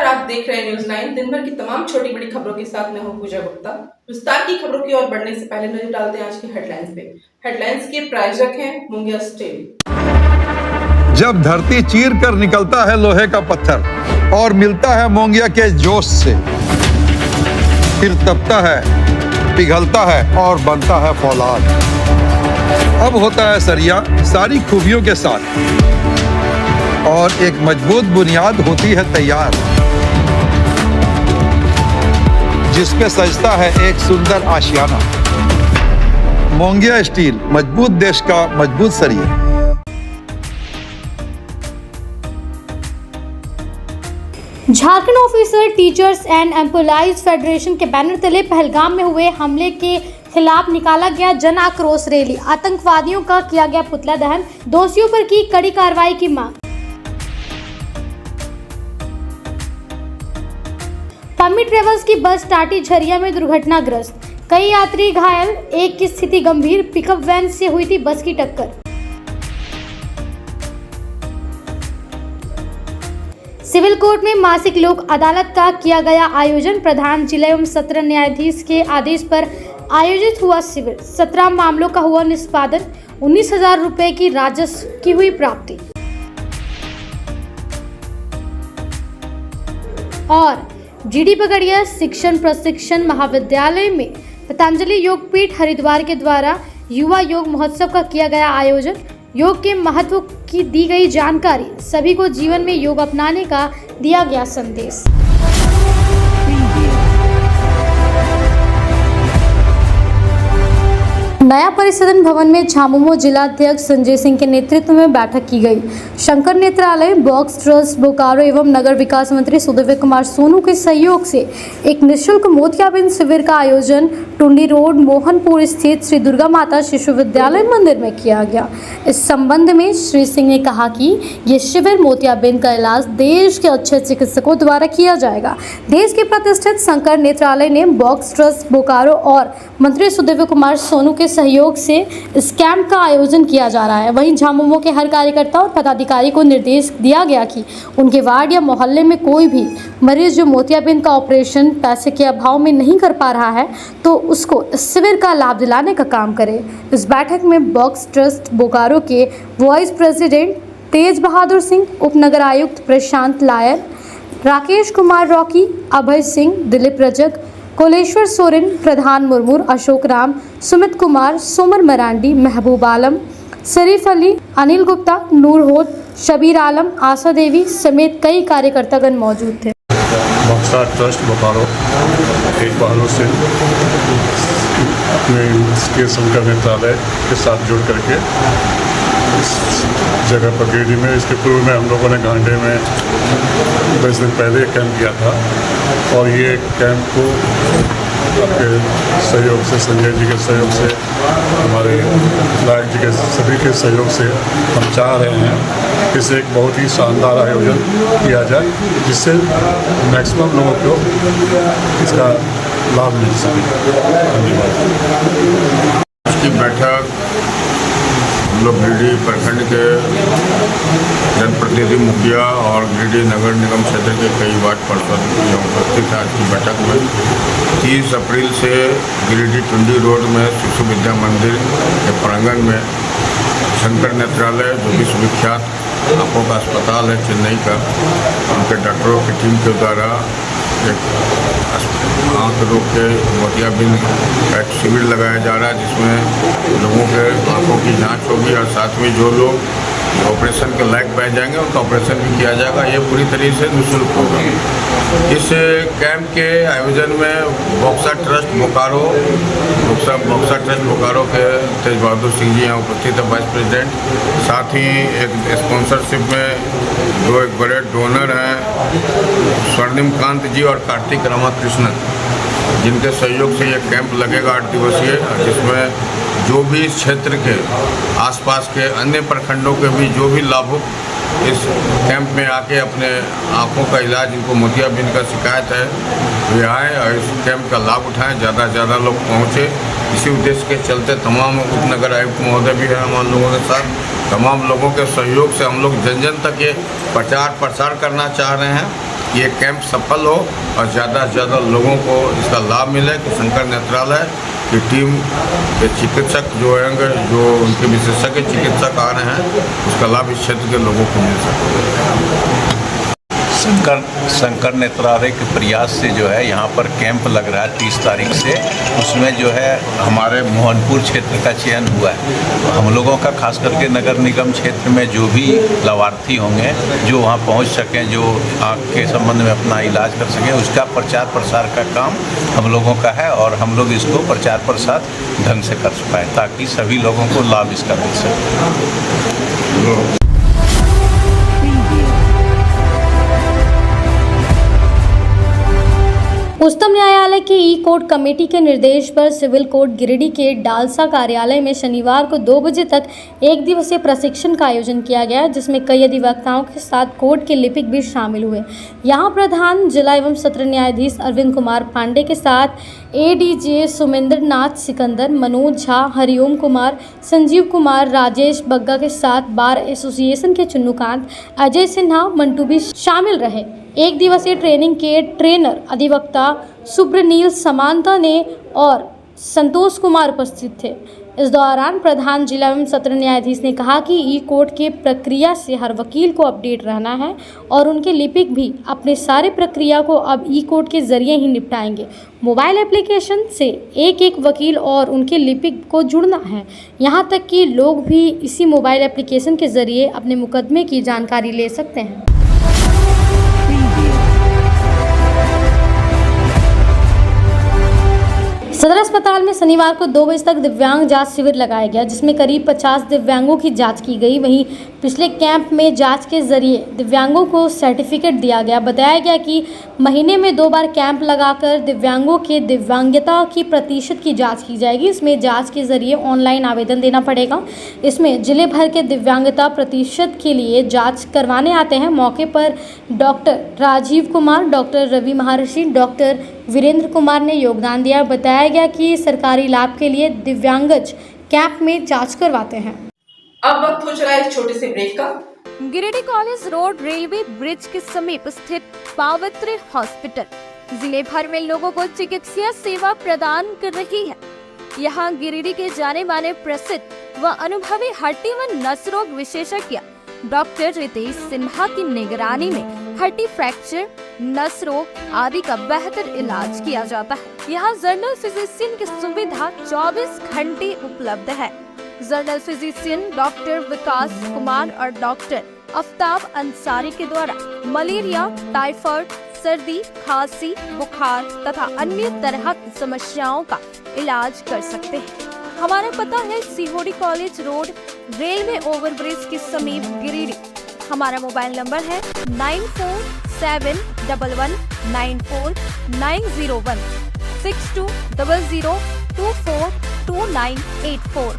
आप देख रहे हैं न्यूज़ 9। दिन भर की तमाम छोटी बड़ी खबरों के साथ मैं हूं पूजा गुप्ता। विस्तार की खबरों की ओर बढ़ने से पहले नजर डालते हैं आज की हेडलाइंस पे। हेडलाइंस के प्रायोजक हैं मुंगिया स्टील। जब धरती चीर कर निकलता है लोहे का पत्थर और मिलता है मोंगिया के जोश से, फिर तपता है, पिघलता है और बनता है फौलाद। अब होता है सरिया सारी खूबियों के साथ और एक मजबूत बुनियाद होती है तैयार, जिस पे सजता है एक सुंदर आशियाना। मोंगिया स्टील, मजबूत देश का मजबूत सरिया। Jharkhand officer teachers and employees federation के बैनर तले पहलगाम में हुए हमले के खिलाफ निकाला गया जन आक्रोश रैली। आतंकवादियों का किया गया पुतला दहन, दोषियों पर की कड़ी कार्रवाई की मांग। पम्मी ट्रेवल्स की बस टाटी झरिया में दुर्घटनाग्रस्त, कई यात्री घायल, एक की स्थिति गंभीर। पिकअप वैन से हुई थी बस की टक्कर। सिविल कोर्ट में मासिक लोक अदालत का किया गया आयोजन। प्रधान जिला एवं सत्र न्यायाधीश के आदेश पर आयोजित हुआ शिविर। 17 मामलों का हुआ निष्पादन, 19,000 रुपए की राजस्व की हुई प्राप्ति। और जीडी पगड़िया शिक्षण प्रशिक्षण महाविद्यालय में पतंजलि योगपीठ हरिद्वार के द्वारा युवा योग महोत्सव का किया गया आयोजन। योग के महत्व की दी गई जानकारी, सभी को जीवन में योग अपनाने का दिया गया संदेश। नया परिसदन भवन में झामुमो जिलाध्यक्ष संजय सिंह के नेतृत्व में बैठक की गई। शंकर नेत्रालय, बॉक्स ट्रस्ट बोकारो एवं नगर विकास मंत्री सुदेव कुमार सोनू के सहयोग से एक निःशुल्क मोतियाबिंद शिविर का आयोजन टुंडी रोड मोहनपुर स्थित श्री दुर्गा माता शिशु विद्यालय मंदिर में किया गया। इस संबंध में श्री सिंह ने कहा कि ये शिविर मोतियाबिंद का इलाज देश के अच्छे चिकित्सकों द्वारा किया जाएगा। देश के प्रतिष्ठित शंकर नेत्रालय ने बॉक्स ट्रस्ट बोकारो और मंत्री सुदेव कुमार सोनू के सहयोग से इस कैंप का आयोजन किया जा रहा है। वहीं झामुमो के हर कार्यकर्ता और पदाधिकारी को निर्देश दिया गया कि उनके वार्ड या मोहल्ले में कोई भी मरीज जो मोतियाबिंद का ऑपरेशन पैसे के अभाव में नहीं कर पा रहा है तो उसको इस शिविर का लाभ दिलाने का काम करे। इस बैठक में बॉक्स ट्रस्ट बोकारो के वाइस प्रेसिडेंट तेज बहादुर सिंह, उपनगर आयुक्त प्रशांत लायर, राकेश कुमार रॉकी, अभय सिंह, दिलीप रजक, कोलेश्वर सोरेन, प्रधान मुर्मू, अशोक राम, सुमित कुमार, सोमर मरांडी, महबूब आलम, शरीफ अली, अनिल गुप्ता, नूर होद, शबीर आलम, आशा देवी समेत कई कार्यकर्तागण मौजूद थे। बक्सा ट्रस्ट बोकारो तेज बहादुर सिंह अपने के शंकर नेत्रालय के साथ जुड़ करके इस जगह पर गिरिडी में, इसके पूर्व में हम लोगों ने घाटे में 10 दिन पहले कैंप किया था और ये कैंप को आपके सहयोग से, संजय जी के सहयोग से, हमारे लायक जी के सभी के सहयोग से हम चाह रहे हैं कि इसे एक बहुत ही शानदार आयोजन किया जाए जिससे मैक्सिमम लोगों को इसका लाभ मिल सके। धन्यवाद। इसकी बैठक हम लोग गिरिडीह प्रखंड के जनप्रतिनिधि, मुखिया और गिरिडीह नगर निगम क्षेत्र के कई वार्ड पार्षद उपस्थित हैं। आज की बैठक में 30 अप्रैल से गिरिडीह टुंडी रोड में शिशु विद्या मंदिर के प्रांगण में शंकर नेत्रालय, जो विश्वविख्यात आंखों का अस्पताल है चेन्नई का, उनके डॉक्टरों की टीम के द्वारा एक आँख रोग के मोतियाबिंद का एक शिविर लगाया जा रहा है जिसमें लोगों के आँखों की जांच होगी और साथ में जो लोग ऑपरेशन के लायक पाए जाएंगे उनका ऑपरेशन भी किया जाएगा। ये पूरी तरीके से निःशुल्क होगा। इस कैंप के आयोजन में बॉक्सा ट्रस्ट बोकारो के तेज बहादुर सिंह जी यहाँ उपस्थित है, वाइस प्रेसिडेंट। साथ ही एक स्पॉन्सरशिप में दो एक बड़े डोनर हैं, स्वर्णिम कांत जी और कार्तिक रामाकृष्णन, जिनके सहयोग से ये कैंप लगेगा 8 दिवसीय, जिसमें जो भी इस क्षेत्र के आसपास के अन्य प्रखंडों के भी जो भी लाभुक इस कैंप में आके अपने आँखों का इलाज, जिनको मोतियाबिंद का शिकायत है, वे आएँ और इस कैंप का लाभ उठाएं, ज़्यादा से ज़्यादा लोग पहुँचे। इसी उद्देश्य के चलते तमाम उपनगर आयुक्त महोदय भी हैं हम लोगों के साथ, तमाम लोगों के सहयोग से हम लोग जन जन तक ये प्रचार प्रसार करना चाह रहे हैं ये कैंप सफल हो और ज़्यादा से ज़्यादा लोगों को इसका लाभ मिले। तो शंकर नेत्रालय की टीम के चिकित्सक जो होंगे, जो उनके विशेषज्ञ चिकित्सक आ रहे हैं, उसका लाभ इस क्षेत्र के लोगों को मिल सके। शंकर नेत्रालय के प्रयास से जो है यहाँ पर कैंप लग रहा है 30 तारीख से, उसमें जो है हमारे मोहनपुर क्षेत्र का चयन हुआ है। तो हम लोगों का खास करके नगर निगम क्षेत्र में जो भी लाभार्थी होंगे, जो वहाँ पहुँच सकें, जो आँख के संबंध में अपना इलाज कर सकें, उसका प्रचार प्रसार का काम हम लोगों का है और हम लोग इसको प्रचार प्रसार ढंग से कर पाएँ ताकि सभी लोगों को लाभ इसका मिल सके। उच्चतम न्यायालय के ई कोर्ट कमेटी के निर्देश पर सिविल कोर्ट गिरिडीह के डालसा कार्यालय में शनिवार को 2 बजे तक एक दिवसीय प्रशिक्षण का आयोजन किया गया, जिसमें कई अधिवक्ताओं के साथ कोर्ट के लिपिक भी शामिल हुए। यहां प्रधान जिला एवं सत्र न्यायाधीश अरविंद कुमार पांडे के साथ एडीजे सुमेंद्र नाथ सिकंदर, मनोज झा, हरिओम कुमार, संजीव कुमार, राजेश बग्गा के साथ बार एसोसिएशन के चुन्नूकांत, अजय सिन्हा, मंटू भी शामिल रहे। एक दिवसीय ट्रेनिंग के ट्रेनर अधिवक्ता सुब्रनील समांता ने और संतोष कुमार उपस्थित थे। इस दौरान प्रधान जिला एवं सत्र न्यायाधीश ने कहा कि ई कोर्ट के प्रक्रिया से हर वकील को अपडेट रहना है और उनके लिपिक भी अपने सारे प्रक्रिया को अब ई कोर्ट के जरिए ही निपटाएंगे। मोबाइल एप्लीकेशन से एक वकील और उनके लिपिक को जुड़ना है। यहां तक कि लोग भी इसी मोबाइल एप्लीकेशन के जरिए अपने मुकदमे की जानकारी ले सकते हैं। सदर अस्पताल में शनिवार को 2 बजे तक दिव्यांग जांच शिविर लगाया गया, जिसमें करीब 50 दिव्यांगों की जांच की गई। वहीं पिछले कैंप में जांच के जरिए दिव्यांगों को सर्टिफिकेट दिया गया। बताया गया कि महीने में 2 बार कैंप लगाकर दिव्यांगों के दिव्यांगता की प्रतिशत की जांच की जाएगी। इसमें जांच के जरिए ऑनलाइन आवेदन देना पड़ेगा। इसमें जिले भर के दिव्यांगता प्रतिशत के लिए जाँच करवाने आते हैं। मौके पर डॉक्टर राजीव कुमार, डॉक्टर रवि महर्षि, डॉक्टर वीरेंद्र कुमार ने योगदान दिया। बताया गया कि सरकारी लाभ के लिए दिव्यांगज कैंप में जांच करवाते हैं। अब वक्त हो चला एक छोटे से ब्रेक का। Giridih college road railway bridge के समीप स्थित पावित्र हॉस्पिटल जिले भर में लोगों को चिकित्सीय सेवा प्रदान कर रही है। यहाँ गिरिडीह के जाने माने प्रसिद्ध व अनुभवी हड्डी व नस रोग विशेषज्ञ डॉक्टर रितेश सिन्हा की निगरानी में हड्डी फ्रैक्चर, नस रोग आदि का बेहतर इलाज किया जाता है। यहाँ जनरल फिजिशियन की सुविधा 24 घंटे उपलब्ध है। जनरल फिजिशियन डॉक्टर विकास कुमार और डॉक्टर आफ्ताब अंसारी के द्वारा मलेरिया, टाइफाइड, सर्दी, खांसी, बुखार तथा अन्य तरह की समस्याओं का इलाज कर सकते हैं। हमारा पता है सीहोडी कॉलेज रोड रेलवे ओवरब्रिज के समीप गिरिडीह। हमारा मोबाइल नंबर है 9471194901 6200242984।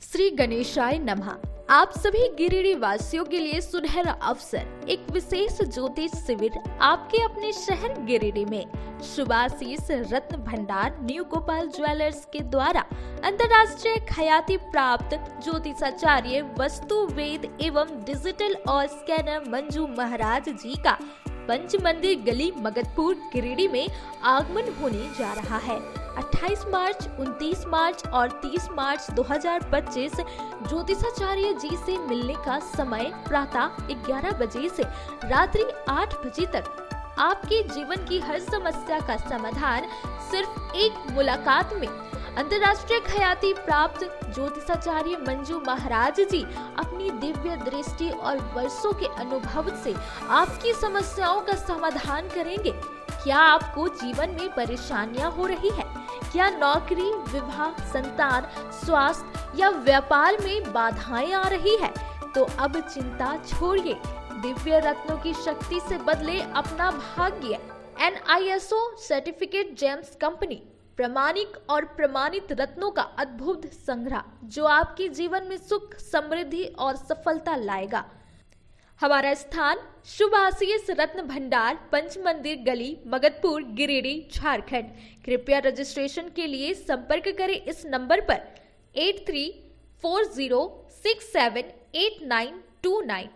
श्री गणेशाय नमः। आप सभी गिरिडीह वासियों के लिए सुनहरा अवसर, एक विशेष ज्योतिष शिविर आपके अपने शहर गिरिडीह में शुभाशीष रत्न भंडार न्यू गोपाल ज्वेलर्स के द्वारा अंतर्राष्ट्रीय ख्याति प्राप्त ज्योतिषाचार्य, वस्तु वेद एवं डिजिटल और स्कैनर मंजू महाराज जी का पंच मंदिर गली मगधपुर गिरिडीह में आगमन होने जा रहा है। 28 मार्च, 29 मार्च और 30 मार्च 2025 ज्योतिषाचार्य जी से मिलने का समय प्रातः 11 बजे से रात्रि 8 बजे तक। आपके जीवन की हर समस्या का समाधान सिर्फ एक मुलाकात में। अंतर्राष्ट्रीय ख्याति प्राप्त ज्योतिषाचार्य मंजू महाराज जी अपनी दिव्य दृष्टि और वर्षों के अनुभव से आपकी समस्याओं का समाधान करेंगे। क्या आपको जीवन में परेशानियां हो रही है? क्या नौकरी, विवाह, संतान, स्वास्थ्य या व्यापार में बाधाएं आ रही है? तो अब चिंता छोड़िए, दिव्य रत्नों की शक्ति से बदले अपना भाग्य। NISO सर्टिफिकेट जेम्स कंपनी प्रामाणिक और प्रमाणित रत्नों का अद्भुत संग्रह जो आपके जीवन में सुख, समृद्धि और सफलता लाएगा। हमारा स्थान शुभाशीष रत्न भंडार, पंच मंदिर गली, मगधपुर, गिरिडीह, झारखंड। कृपया रजिस्ट्रेशन के लिए संपर्क करें इस नंबर पर 8340678929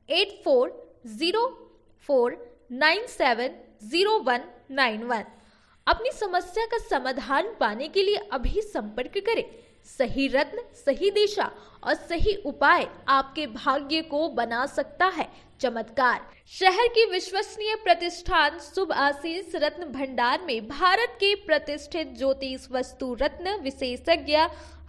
8404 970191। अपनी समस्या का समाधान पाने के लिए अभी संपर्क करें। सही रत्न, सही दिशा और सही उपाय आपके भाग्य को बना सकता है चमत्कार। शहर की विश्वसनीय प्रतिष्ठान शुभ आशीष रत्न भंडार में भारत के प्रतिष्ठित ज्योतिष वस्तु रत्न विशेषज्ञ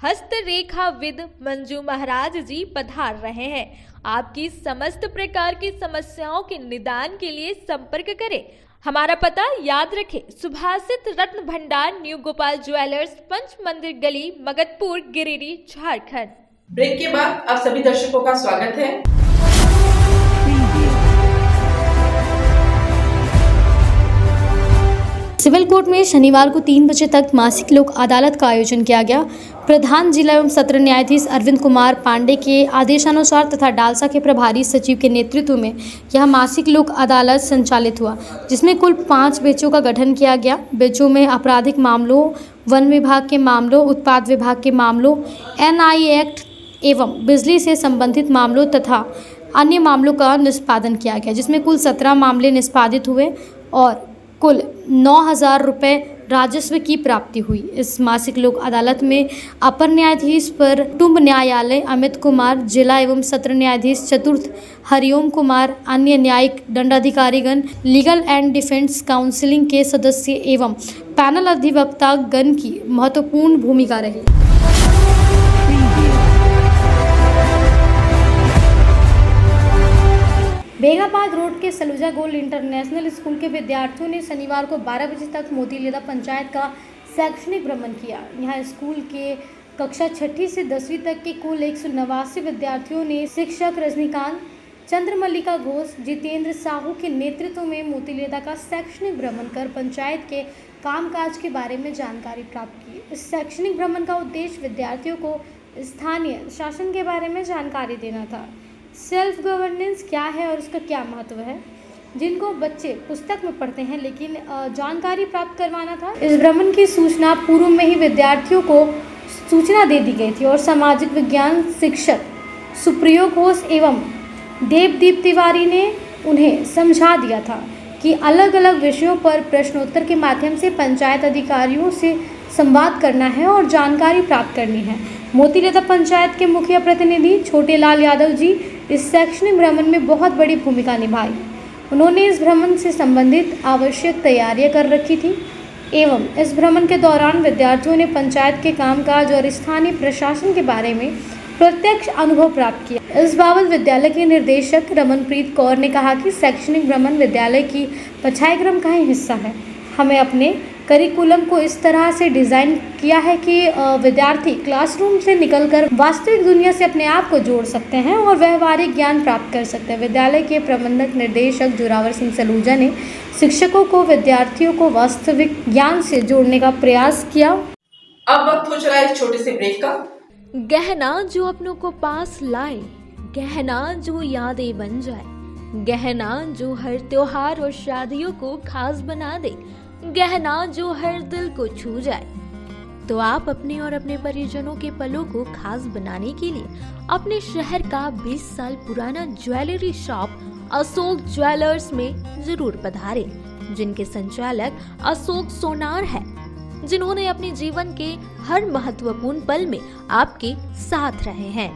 हस्तरेखाविद मंजू महाराज जी पधार रहे हैं। आपकी समस्त प्रकार की समस्याओं के निदान के लिए संपर्क करें। हमारा पता याद रखें, सुभाषित रत्न भंडार, न्यू गोपाल ज्वेलर्स, पंच मंदिर गली, मगधपुर, गिरिडीह, झारखंड। ब्रेक के बाद आप सभी दर्शकों का स्वागत है। सिविल कोर्ट में शनिवार को 3 बजे तक मासिक लोक अदालत का आयोजन किया गया। प्रधान जिला एवं सत्र न्यायाधीश अरविंद कुमार पांडे के आदेशानुसार तथा डालसा के प्रभारी सचिव के नेतृत्व में यह मासिक लोक अदालत संचालित हुआ, जिसमें कुल 5 बेंचों का गठन किया गया। बेंचों में आपराधिक मामलों, वन विभाग के मामलों, उत्पाद विभाग के मामलों, NI एक्ट एवं बिजली से संबंधित मामलों तथा अन्य मामलों का निष्पादन किया गया, जिसमें कुल 17 मामले निष्पादित हुए और कुल 9,000 रुपये राजस्व की प्राप्ति हुई। इस मासिक लोक अदालत में अपर न्यायाधीश पर कुटुंब न्यायालय अमित कुमार, जिला एवं सत्र न्यायाधीश चतुर्थ हरिओम कुमार, अन्य न्यायिक दंडाधिकारीगण, लीगल एंड डिफेंस काउंसिलिंग के सदस्य एवं पैनल अधिवक्ता गण की महत्वपूर्ण भूमिका रही। बेगाबाद रोड के सलूजा गोल्ड इंटरनेशनल स्कूल के विद्यार्थियों ने शनिवार को 12 बजे तक मोतीलेदा पंचायत का शैक्षणिक भ्रमण किया। यहाँ स्कूल के कक्षा 6ठी से 10वीं तक के कुल 189 विद्यार्थियों ने शिक्षक रजनीकांत, चंद्रमल्लिका घोष, जितेंद्र साहू के नेतृत्व में मोतीलेदा का शैक्षणिक भ्रमण कर पंचायत के कामकाज के बारे में जानकारी प्राप्त की। इस शैक्षणिक भ्रमण का उद्देश्य विद्यार्थियों को स्थानीय शासन के बारे में जानकारी देना था। सेल्फ गवर्नेंस क्या है और उसका क्या महत्व है, जिनको बच्चे पुस्तक में पढ़ते हैं, लेकिन जानकारी प्राप्त करवाना था। इस भ्रमण की सूचना पूर्व में ही विद्यार्थियों को सूचना दे दी गई थी और सामाजिक विज्ञान शिक्षक सुप्रयोग घोष एवं देवदीप तिवारी ने उन्हें समझा दिया था कि अलग अलग विषयों पर प्रश्नोत्तर के माध्यम से पंचायत अधिकारियों से संवाद करना है और जानकारी प्राप्त करनी है। मोतीलेदा पंचायत के मुखिया प्रतिनिधि छोटेलाल यादव जी इस शैक्षणिक भ्रमण में बहुत बड़ी भूमिका निभाई। उन्होंने इस भ्रमण से संबंधित आवश्यक तैयारियां कर रखी थी एवं इस भ्रमण के दौरान विद्यार्थियों ने पंचायत के कामकाज और स्थानीय प्रशासन के बारे में प्रत्यक्ष अनुभव प्राप्त किया। इस बाबत विद्यालय के निदेशक रमनप्रीत कौर ने कहा कि शैक्षणिक भ्रमण विद्यालय की पाठ्यक्रम का ही हिस्सा है। हमें अपने करिकुलम को इस तरह से डिज़ाइन किया है कि विद्यार्थी क्लासरूम से निकलकर वास्तविक दुनिया से अपने आप को जोड़ सकते हैं और व्यवहारिक ज्ञान प्राप्त कर सकते हैं। विद्यालय के प्रबंधक निर्देशक जोरावर सिंह सलूजा ने शिक्षकों को विद्यार्थियों को वास्तविक ज्ञान से जोड़ने का प्रयास किया। अब वक्त हो चला है इस छोटे से ब्रेक का। गहना जो अपनों को पास लाए, गहना जो यादें बन जाए, गहना जो हर त्योहार और शादियों को खास बना दे, गहना जो हर दिल को छू जाए। तो आप अपने और अपने परिजनों के पलों को खास बनाने के लिए अपने शहर का 20 साल पुराना ज्वेलरी शॉप अशोक ज्वेलर्स में जरूर पधारें, जिनके संचालक अशोक सोनार है, जिन्होंने अपने जीवन के हर महत्वपूर्ण पल में आपके साथ रहे हैं।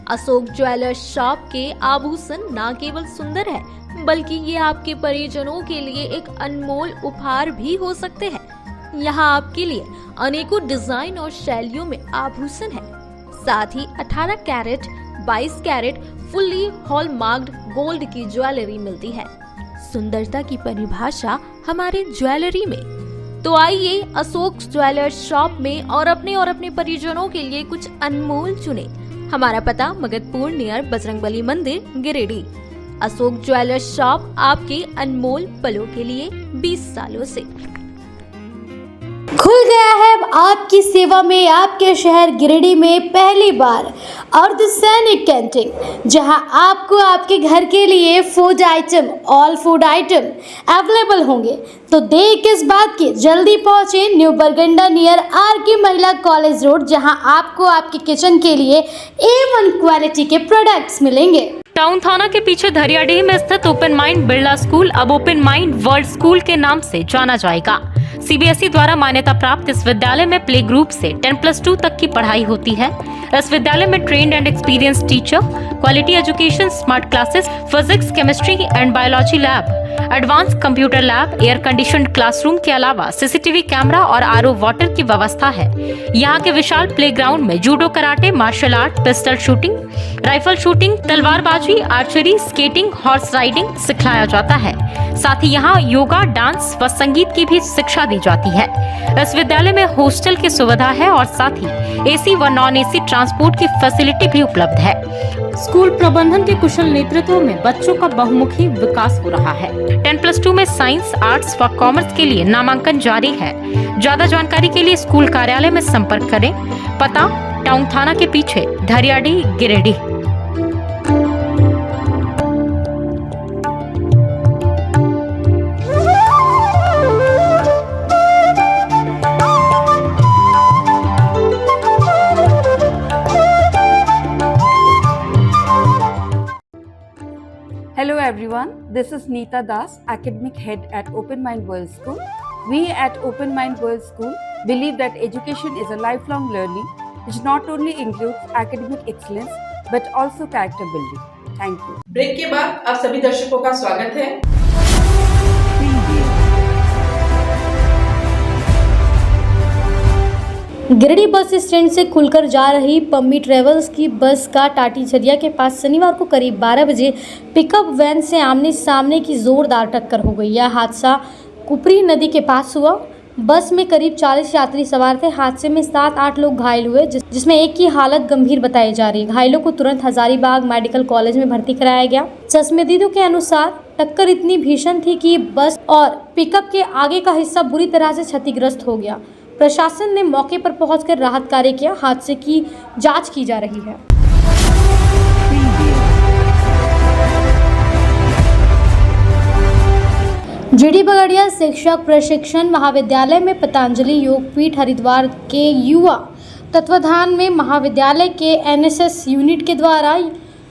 अशोक ज्वेलर्स शॉप के आभूषण न केवल सुंदर है, बल्कि ये आपके परिजनों के लिए एक अनमोल उपहार भी हो सकते हैं। यहाँ आपके लिए अनेकों डिजाइन और शैलियों में आभूषण है। साथ ही 18 कैरेट, 22 कैरेट फुल्ली हॉलमार्क्ड गोल्ड की ज्वेलरी मिलती है। सुंदरता की परिभाषा हमारे ज्वेलरी में। तो आइए अशोक ज्वेलर्स शॉप में और अपने परिजनों के लिए कुछ अनमोल चुने। हमारा पता मगधपुर नियर बजरंगबली मंदिर, गिरिडीह। अशोक ज्वेलर्स शॉप आपके अनमोल पलों के लिए 20 सालों से। खुल गया है अब आपकी सेवा में आपके शहर गिरिडीह में पहली बार अर्धसैनिक कैंटीन, जहां आपको आपके घर के लिए food item, all food item available होंगे। तो देर किस बात की, जल्दी पहुंचे न्यू बरगंडा नियर RK महिला कॉलेज रोड, जहां आपको आपके किचन के लिए A1 क्वालिटी के प्रोडक्ट्स मिलेंगे। टाउन थाना के पीछे धरियाडीह में स्थित ओपन माइंड बिरला स्कूल अब ओपन माइंड वर्ल्ड स्कूल के नाम से जाना जाएगा। सीबीएसई द्वारा मान्यता प्राप्त इस विद्यालय में प्ले ग्रुप से 10+2 तक की पढ़ाई होती है। इस विद्यालय में trained and experience teacher, quality education, smart classes, physics, chemistry and biology lab, advance computer lab, air conditioned classroom के अलावा सीसीटीवी कैमरा और आरओ वाटर की व्यवस्था है। यहाँ के विशाल प्लेग्राउंड में judo, karate, martial art, pistol shooting, rifle shooting, तलवारबाजी, आर्चरी, स्केटिंग, हॉर्स राइडिंग सिखाया जाता है। साथ ही यहाँ योगा, डांस व संगीत की भी शिक्षा दी जाती है। इस विद्यालय में हॉस्टल की सुविधा है और साथ ही एसी व नॉन एसी ट्रांसपोर्ट की फैसिलिटी भी उपलब्ध है। स्कूल प्रबंधन के कुशल नेतृत्व में बच्चों का बहुमुखी विकास हो रहा है। 10+2 में साइंस, आर्ट्स व कॉमर्स के लिए नामांकन जारी है। ज्यादा जानकारी के लिए स्कूल कार्यालय में संपर्क करें। पता टाउन थाना के पीछे, धरियाडीह, Giridih. Hello everyone, this is Neeta Das, Academic Head at Open Mind World School. We at Open Mind World School believe that education is a lifelong learning which not only includes academic excellence but also character building. Thank you. Break के बाद आप सभी दर्शकों का स्वागत है। Giridih bus stand से खुलकर जा रही पम्मी ट्रेवल्स की बस का टाटीझरिया के पास शनिवार को करीब 12 बजे पिकअप वैन से आमने सामने की जोरदार टक्कर हो गई। यह हादसा कुपरी नदी के पास हुआ। बस में करीब 40 यात्री सवार थे। हादसे में 7-8 लोग घायल हुए, जिसमें एक की हालत गंभीर बताई जा रही है। घायलों को तुरंत हजारीबाग मेडिकल कॉलेज में भर्ती कराया गया। चश्मदीदों के अनुसार टक्कर इतनी भीषण थी कि बस और पिकअप के आगे का हिस्सा बुरी तरह से क्षतिग्रस्त हो गया। प्रशासन ने मौके पर पहुंचकर राहत कार्य किया। हादसे की जांच की जा रही है। जीडी बगड़िया शिक्षक प्रशिक्षण महाविद्यालय में पतंजलि योगपीठ हरिद्वार के युवा तत्वाधान में महाविद्यालय के एनएसएस यूनिट के द्वारा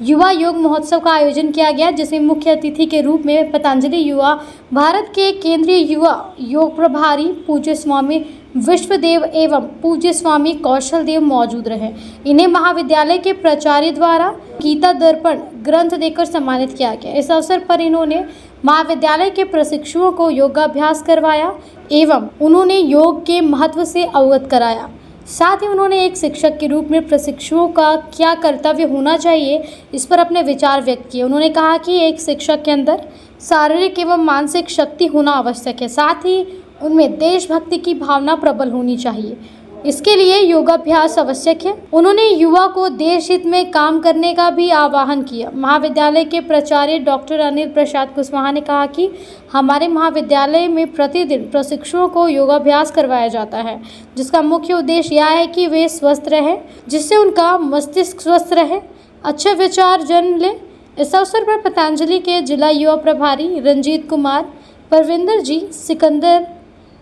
युवा योग महोत्सव का आयोजन किया गया, जिसमें मुख्य अतिथि के रूप में पतंजलि युवा भारत के केंद्रीय युवा योग प्रभारी पूज्य स्वामी विश्वदेव एवं पूज्य स्वामी कौशल देव मौजूद रहे। इन्हें महाविद्यालय के प्राचार्य द्वारा गीता दर्पण ग्रंथ देकर सम्मानित किया गया। इस अवसर पर इन्होंने महाविद्यालय के प्रशिक्षुओं को योगाभ्यास करवाया एवं उन्होंने योग के महत्व से अवगत कराया। साथ ही उन्होंने एक शिक्षक के रूप में प्रशिक्षुओं का क्या कर्तव्य होना चाहिए, इस पर अपने विचार व्यक्त किए। उन्होंने कहा कि एक शिक्षक के अंदर शारीरिक एवं मानसिक शक्ति होना आवश्यक है, साथ ही उनमें देशभक्ति की भावना प्रबल होनी चाहिए। इसके लिए योगाभ्यास आवश्यक है। उन्होंने युवा को देश हित में काम करने का भी आह्वान किया। महाविद्यालय के प्राचार्य डॉक्टर अनिल प्रसाद कुशवाहा ने कहा कि हमारे महाविद्यालय में प्रतिदिन प्रशिक्षुओं को योगाभ्यास करवाया जाता है, जिसका मुख्य उद्देश्य यह है कि वे स्वस्थ रहें, जिससे उनका मस्तिष्क स्वस्थ रहे, अच्छे विचार जन्म ले। इस अवसर पर पतंजलि के जिला युवा प्रभारी रंजीत कुमार, परविंदर जी, सिकंदर,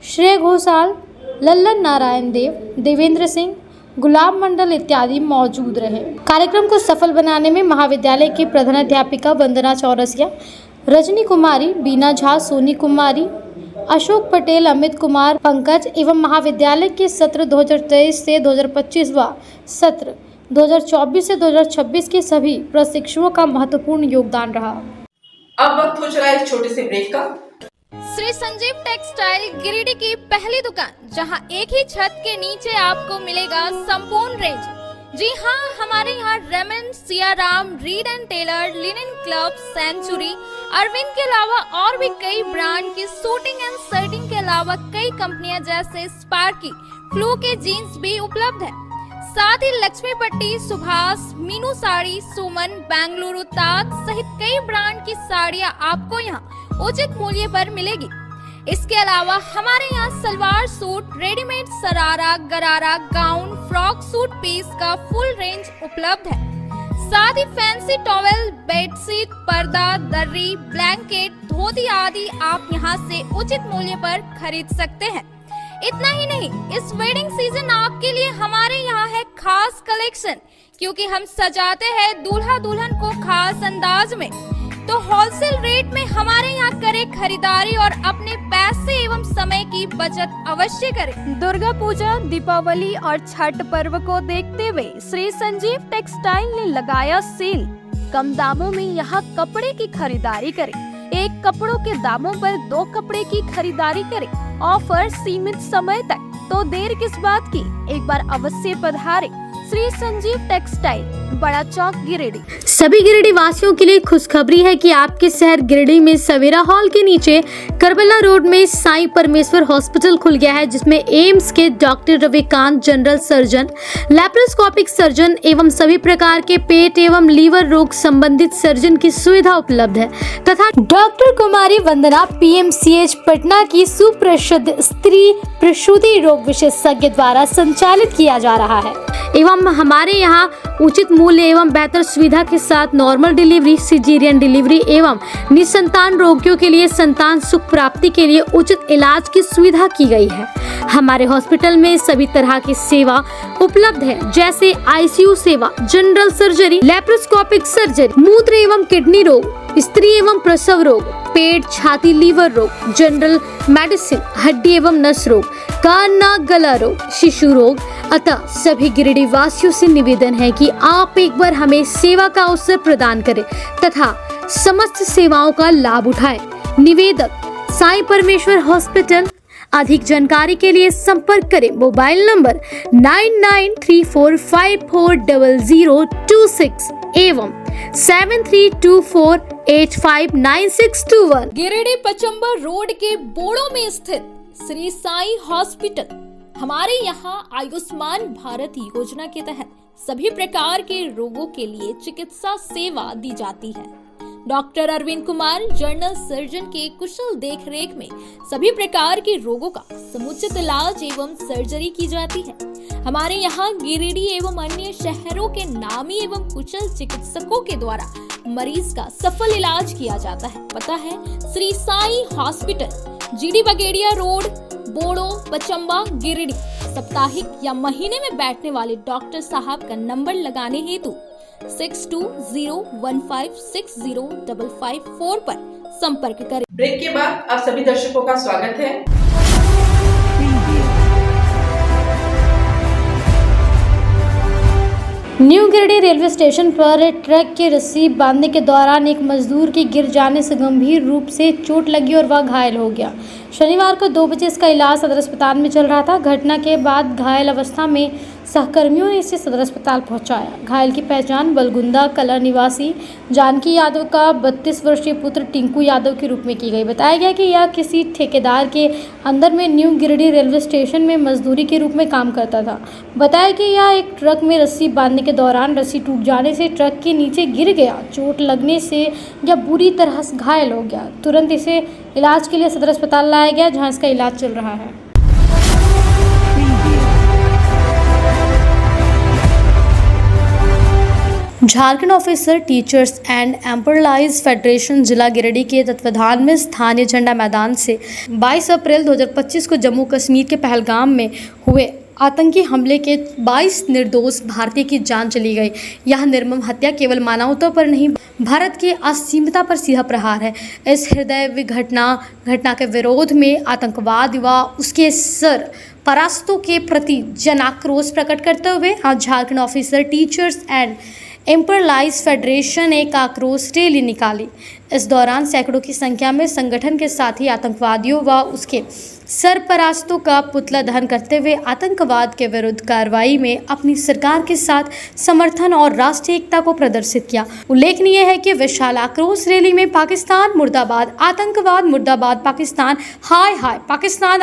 श्रेय घोषाल, लल्लन नारायण देव, देवेंद्र सिंह, गुलाब मंडल इत्यादि मौजूद रहे। कार्यक्रम को सफल बनाने में महाविद्यालय की प्रधानाध्यापिका वंदना चौरसिया, रजनी कुमारी, बीना झा, सोनी कुमारी, अशोक पटेल, अमित कुमार, पंकज एवं महाविद्यालय के सत्र 2023 से 2025 व सत्र 2024 से 2026 के सभी प्रशिक्षुओं का महत्वपूर्ण योगदान रहा। अब वक्त हो चला एक छोटे से ब्रेक का। श्री संजीव टेक्सटाइल गिरिडीह की पहली दुकान, जहां एक ही छत के नीचे आपको मिलेगा संपूर्ण रेंज। जी हाँ, हमारे यहाँ Raymond, Siyaram, Reid and Taylor, Linen Club, Century, Arvind के अलावा और भी कई ब्रांड की सूटिंग एंड शर्टिंग के अलावा कई कंपनियां जैसे स्पार्की, फ्लू के जीन्स भी उपलब्ध है। साथ ही लक्ष्मी पट्टी, सुभाष, मीनू साड़ी, सुमन, बेंगलुरु ताज सहित कई ब्रांड की साड़ियां आपको यहाँ उचित मूल्य पर मिलेगी। इसके अलावा हमारे यहाँ सलवार सूट, रेडीमेड सरारा, गरारा, गाउन, फ्रॉक सूट पीस का फुल रेंज उपलब्ध है। साथ ही फैंसी टॉवेल, बेडशीट, पर्दा, दर्री, ब्लैंकेट, धोती आदि आप यहाँ से उचित मूल्य पर खरीद सकते हैं। इतना ही नहीं, इस वेडिंग सीजन आपके लिए हमारे यहाँ है खास कलेक्शन, क्योंकि हम सजाते हैं दूल्हा दुल्हन को खास अंदाज में। तो होलसेल रेट में हमारे यहाँ करें खरीदारी और अपने पैसे एवं समय की बचत अवश्य करें। दुर्गा पूजा, दीपावली और छठ पर्व को देखते हुए श्री संजीव टेक्सटाइल ने लगाया सेल। कम दामों में यहाँ कपड़े की खरीदारी करें। एक कपड़ों के दामों पर 2 कपड़े की खरीदारी करें। ऑफर सीमित समय तक, तो देर किस बात की, एक बार अवश्य पधारें। श्री संजीव टेक्सटाइल, बड़ा चौक, गिरिडीह। सभी गिरिडीह वासियों के लिए खुशखबरी है कि आपके शहर गिरिडीह में सवेरा हॉल के नीचे करबला रोड में साईं परमेश्वर हॉस्पिटल खुल गया है, जिसमें एम्स के doctor Ravikant, general surgeon, laparoscopic surgeon एवं सभी प्रकार के पेट एवं लीवर रोग संबंधित सर्जन की सुविधा उपलब्ध है तथा डॉक्टर कुमारी वंदना PMCH पटना की सुप्रसिद्ध स्त्री प्रसूति रोग विशेषज्ञ द्वारा संचालित किया जा रहा है एवं हमारे यहाँ उचित मूल्य एवं बेहतर सुविधा के साथ नॉर्मल डिलीवरी, सिजेरियन डिलीवरी एवं निसंतान रोगियों के लिए संतान सुख प्राप्ति के लिए उचित इलाज की सुविधा की गई है। हमारे हॉस्पिटल में सभी तरह की सेवा उपलब्ध है, जैसे ICU सेवा, जनरल सर्जरी, लैप्रोस्कोपिक सर्जरी, मूत्र एवं किडनी रोग, स्त्री एवं प्रसव रोग, पेट, छाती, लीवर रोग, जनरल मेडिसिन, हड्डी एवं नस रोग, कान, नाक, गला रोग, शिशु रोग। अतः सभी गिरिडीह वासियों से निवेदन है कि आप एक बार हमें सेवा का अवसर प्रदान करें तथा समस्त सेवाओं का लाभ उठाएं। निवेदक, साईं परमेश्वर हॉस्पिटल। अधिक जानकारी के लिए संपर्क करें मोबाइल नंबर 9934540026 एवं 7324859621। गिरिडीह पचंबा रोड के बोड़ो में स्थित श्री साईं हॉस्पिटल। हमारे यहाँ आयुष्मान भारत योजना के तहत सभी प्रकार के रोगों के लिए चिकित्सा सेवा दी जाती है। Doctor Arvind Kumar, general surgeon के कुशल देखरेख में सभी प्रकार के रोगों का समुचित इलाज एवं सर्जरी की जाती है। हमारे यहाँ गिरिडीह एवं अन्य शहरों के नामी एवं कुशल चिकित्सकों के द्वारा मरीज का सफल इलाज किया जाता है। पता है Shri Sai hospital, GD Bagedia road, Bodo, Pachamba, Giridih. साप्ताहिक या महीने में बैठने वाले डॉक्टर साहब का नंबर लगाने हेतु 6201560554 पर संपर्क करें। ब्रेक के बाद आप सभी दर्शकों का स्वागत है। न्यू गिरिडीह रेलवे स्टेशन पर ट्रक की रस्सी बांधने के दौरान एक मजदूर की गिर जाने से गंभीर रूप से चोट लगी और वह घायल हो गया। शनिवार को 2 बजे इसका इलाज सदर अस्पताल में चल रहा था। घटना के बाद घायल अवस्था में सहकर्मियों ने इसे सदर अस्पताल पहुंचाया। घायल की पहचान बलगुंदा कला निवासी जानकी यादव का 32 वर्षीय पुत्र टिंकू यादव के रूप में की गई। बताया गया कि यह किसी ठेकेदार के अंदर में न्यू गिरिडीह रेलवे स्टेशन में मजदूरी के रूप में काम करता था। बताया कि यह एक ट्रक में रस्सी बांधने के दौरान रस्सी टूट जाने से ट्रक के नीचे गिर गया। चोट लगने से यह बुरी तरह से घायल हो गया। तुरंत इसे इलाज के लिए सदर अस्पताल लाया गया, जहां इसका इलाज चल रहा है। Jharkhand officer teachers and employees federation जिला गिरिडीह के तत्वाधान में स्थानीय झंडा मैदान से 22 अप्रैल 2025 को जम्मू कश्मीर के पहलगाम में हुए आतंकी हमले के 22 निर्दोष भारतीय की जान चली गई। यह निर्मम हत्या केवल मानवता पर नहीं, भारत की असीमता पर सीधा प्रहार है। इस हृदय घटना के विरोध में आतंकवाद व उसके सर परास्तों के प्रति जन आक्रोश प्रकट करते हुए आज Jharkhand officer teachers and employees federation ने एक आक्रोश रैली निकाली। इस दौरान सैकड़ों की संख्या में संगठन के साथी आतंकवादियों व उसके सरपरास्तों का पुतला दहन करते हुए आतंकवाद के विरुद्ध कार्रवाई में अपनी सरकार के साथ समर्थन और राष्ट्रीय एकता को प्रदर्शित किया। उल्लेखनीय है कि विशाल आक्रोश रैली में पाकिस्तान मुर्दाबाद, आतंकवाद मुर्दाबाद, पाकिस्तान हाय हाय, पाकिस्तान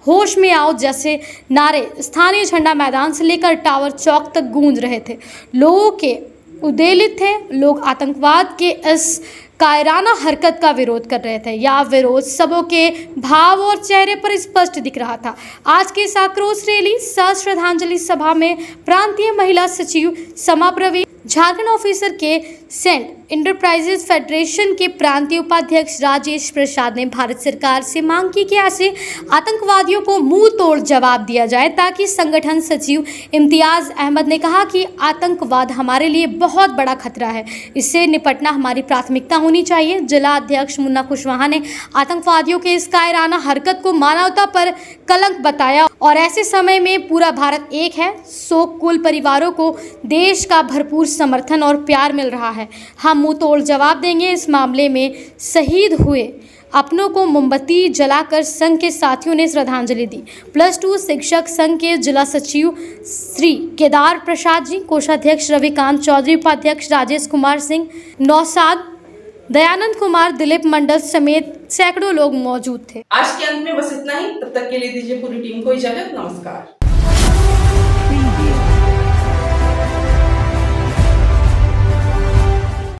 होश में आओ जैसे नारे स्थानीय झंडा मैदान से लेकर टावर चौक तक गूंज रहे थे। लोगों के उद्वेलित थे। लोग आतंकवाद के इस कायराना हरकत का विरोध कर रहे थे। यह विरोध सबों के भाव और चेहरे पर स्पष्ट दिख रहा था। आज के इस आक्रोश रैली सह श्रद्धांजलि सभा में प्रांतीय महिला सचिव समा प्रवीण, झारखंड ऑफिसर के सेंट इंटरप्राइजेज फेडरेशन के प्रांतीय उपाध्यक्ष राजेश प्रसाद ने भारत सरकार से मांग की कि ऐसे आतंकवादियों को मुंह तोड़ जवाब दिया जाए, ताकि संगठन सचिव इम्तियाज अहमद ने कहा कि आतंकवाद हमारे लिए बहुत बड़ा खतरा है, इससे निपटना हमारी प्राथमिकता होनी चाहिए। जिला अध्यक्ष मुन्ना कुशवाहा ने आतंकवादियों के इस कायराना हरकत को मानवता पर कलंक बताया और ऐसे समय में पूरा भारत एक है, सो कुल परिवारों को देश का भरपूर समर्थन और प्यार मिल रहा है। हम मुंह तोड़ जवाब देंगे। इस मामले में शहीद हुए अपनों को मोमबत्ती जलाकर संघ के साथियों ने श्रद्धांजलि दी। +2 शिक्षक संघ के जिला सचिव श्री केदार प्रसाद जी, कोषाध्यक्ष रविकांत चौधरी, उपाध्यक्ष राजेश कुमार सिंह, नौसाद दयानंद कुमार, दिलीप मंडल समेत सैकड़ों लोग मौजूद थे। आज के अंत में बस इतना ही। तब तक के लिए दीजिए पूरी टीम को इजाजत। नमस्कार।